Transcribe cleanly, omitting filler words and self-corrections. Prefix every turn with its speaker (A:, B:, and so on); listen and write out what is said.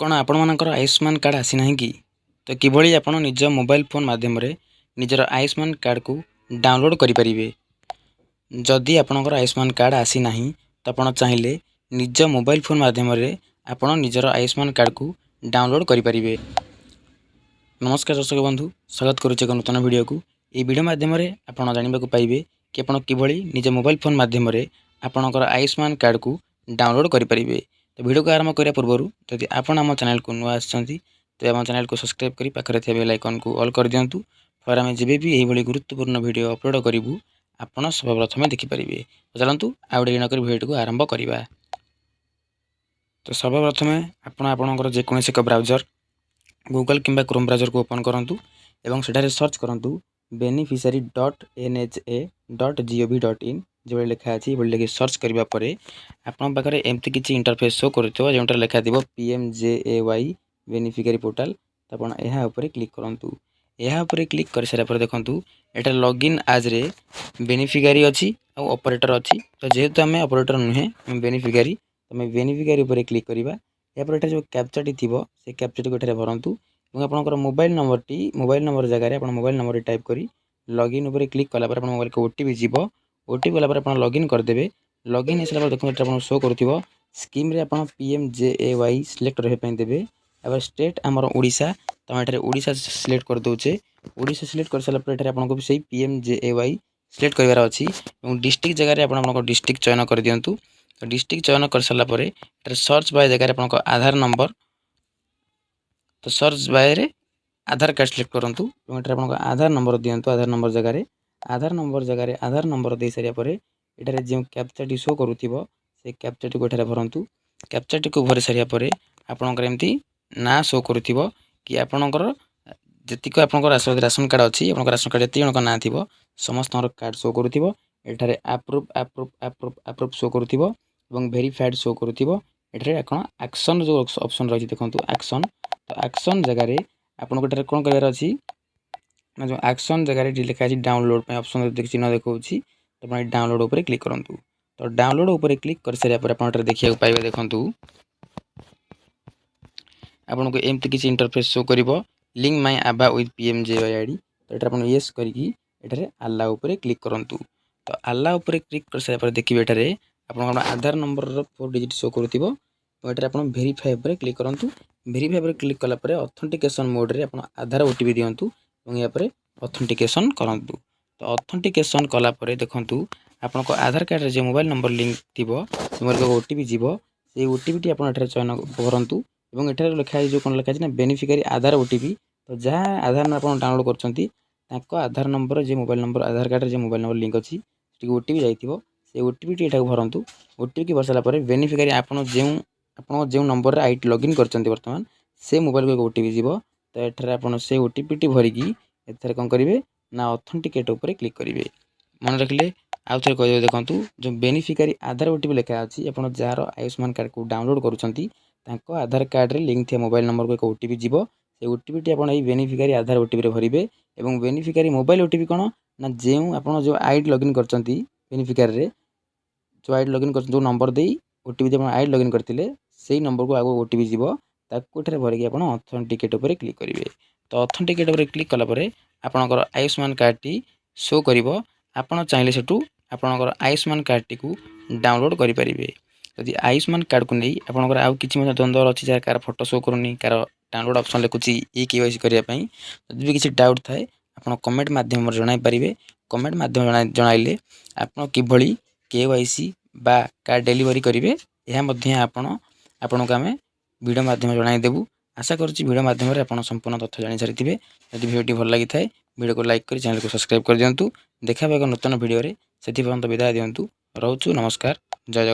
A: कौन आपणमानकर आयुष्मान कार्ड आसी ना कि तो किभली आपण निज मोबाइल फोन माध्यम निजर आयुष्मान कार्ड को डाउनलोड करें। जदि आपणकर आयुष्मान कार्ड आसी ना तो आप चाहिए निज मोबाइल फोन माध्यम आपण निजर आयुष्मान कार्ड को डाउनलोड करें। नमस्कार दर्शक बंधु, स्वागत करुचे एक नूतन वीडियो को। ये वीडियो माध्यम आप जानवा पाइबे कि आप किभली निज मोबाइल फोन माध्यम आपणकर आयुष्मान कार्ड को डाउनलोड करें। तो वीडियो को आरंभ करने पूर्व जदि आपण आम चैनल को नुआ आछंती तो आम चैनल को सब्सक्राइब करी पाखरे थे बेल आइकन को ऑल कर दियंतु। फिर आम जब भी यही गुरुत्वपूर्ण वीडियो अपलोड करूँ आपण सर्वप्रथम देखिपारे। तो चलतु आउ नक वीडियो को आरंभ करवा। तो सर्वप्रथम आपणकर जेकोसी एक ब्राउजर गूगल किंबा क्रोम ब्राउजर को ओपन करूँ एवं सेठारे सर्च करूँ beneficiary.nhA.gov.in जो लिखा अच्छी ये सर्च करने पर आपन पाखे एमती किसी इंटरफेस शो कर जो लिखा थी PMJAY बेनिफिशियरी पोर्टाल। तो आप यहाँ क्लिक करूँ। यहाँ क्लिक कर सारापर देखूँ यहाँ लॉगिन आज रे बेनिफिशियरी अच्छी और ऑपरेटर अच्छी। तो जेहेतु आम ऑपरेटर नुहे बेनिफिशियरी तो आम बेनिफिशियरी क्लिक करवा। यापर जो कैप्चाटी थी से कैप्चाटी को ये भरतु और आपंकर मोबाइल नंबर जगह आप मोबाइल नंबर टाइप कर लॉगिन उपर क्लिक कलापर आप मोबाइल को ओटीपी जीव। ओटीपी गलापर आप लॉगिन करदे। लॉगिन हो सारा देखो ये शो कर स्कीम आप PMJAY सिलेक्ट रही देवे। अब स्टेट आमर ओडिशा तो ये ओडिशा सिलेक्ट कर दौचे। ओडिशा सिलेक्ट कर सारापर आपको से PMJAY सिलेक्ट करार अच्छी और डिस्ट्रिक्ट जगह आप डिस्ट्रिक्ट चयन कर दिंतु। तो डिस्ट्रिक्ट चयन कर सारापर सर्च बाय जगह आप आधार नंबर तो search by Aadhaar card select करूँ और आधार नंबर दिंतु। आधार नंबर दे सारापर ये जो कैप्चाटी शो करुव से कैप्चाटी को ये भरतु। कैप्चाटी को भरी सारापर आपंकर एमती ना शो करुव कि आपणकर जीक आपंकर राशन कार्ड अच्छी आप राशन कार्ड जी जन ना थी समस्त कार्ड शो करुव। ये आप्रुव आप्रुव आप्रुव आप्रुव शो करुव और भेरीफाइड शो करुव। ये एक्शन जो ऑप्शन रही देखो एक्शन तो एक्शन जगह आपको ये कौन करार अच्छी जो एक्शन जगह लिखा डाउनलोड ऑप्शन चिन्ह देखा तो आप डाउनलोड उपर क्लिक करूँ। तो डाउनलोड उपर क्लिक कर सारापर आप देखा पाइबे देखूँ आपको एमती किसी इंटरफेस शो कर link my Abha with PMJAY ID. तो ये आप येस करके आल्ला उपर क्लिक करूँ। तो आल्ला उपर क्लिक कर सारापर देखिए ये आप आधार नंबर 4 डिजिट शो करुव। तो ये आप भेरीफाई उपर क्लिक करूँ। भेरीफाई उपर क्लिक कलापर ऑथेंटिकेशन मोड रे आप आधार ओटीपी दिंतु और यहाँ ऑथेंटिकेशन करूँ। तो ऑथेंटिकेशन कलापर देखूँ आपको आधार कार्ड जो मोबाइल नंबर लिंक थी मोबाइल को ओटीपी जीव से ओटीपी आप चयन करूँ और ये लिखा जो कौन लिखा बेनिफिशियरी आधार ओटीपी। तो जहाँ आधार आप डाउनलोड कर आधार नंबर जो मोबाइल नंबर आधार कार्ड जो मोबाइल नंबर लिंक अच्छी ओटीपी जाइए से ओटीपी ये भरतु। ओटीपी भर सारापर बेनिफिशियरी आप जो नंबर आईडी लॉगिन कर बर्तमान से मोबाइल को ओटीपी जीव। तो ये से ओटीपी भरिकी एथर कौन करेंगे ना ऑथेंटिकेट उपर क्लिक करेंगे। मन रखिले आउ थे कह देखूँ जो बेनिफिशियरी आधार ओटीपी लिखा अच्छी आप जार आयुष्मान कार्ड को डाउनलोड करुँच आधार कार्ड रे लिंक थे मोबाइल नंबर को एक ओटीपी जीव। से ओटीपी आप बेनिफिशियरी आधार ओटीपी भरवे और बेनिफिशियरी मोबाइल ओटीपी कौन ना जो आप जो आईडी लॉगिन कर बेनिफिशियरी जो आईडी लॉगिन कर जो नंबर दे ओटीपी जो आईडी लॉगिन करते से नंबर को आगे ओटीपी जीव ताकू भरिकी आप ऑथेंटिकेट उपर क्लिक करेंगे। तो ऑथेंटिकेट उपर क्लिक कलापर आपणकर आयुष्मान कार्ड टी शो कर आपड़ चाहिए सेठू आपणकर आयुष्मान कार्ड टी को डाउनलोड करेंगे। यदि आयुष्मान कार्ड को नहीं आपंकर आउ कि द्वंद्व अच्छी जहाँ कार फोटो शो करूनी कार डाउनलोड ऑप्शन लिखुची KYC करने जब भी किसी डाउट थाए आप कमेंट माध्यम जन पारे। कमेंट माध्यम जनइले आप किभली KYC बा कार्ड डेलीवरी करेंगे यह आपण को आम वीडियो माध्यम जनईदेवु। आशा करुँच वीडियो माध्यम आप संपूर्ण तथ्य जानी सारी थे। यदि वीडियो भल लगी थाए वीडियो को लाइक कर चैनल को सब्सक्राइब कर दिंतु। देखा एक नूतन वीडियो से पर्यंत विदाय दिंतु। रोचु नमस्कार, जय जगन्नाथ।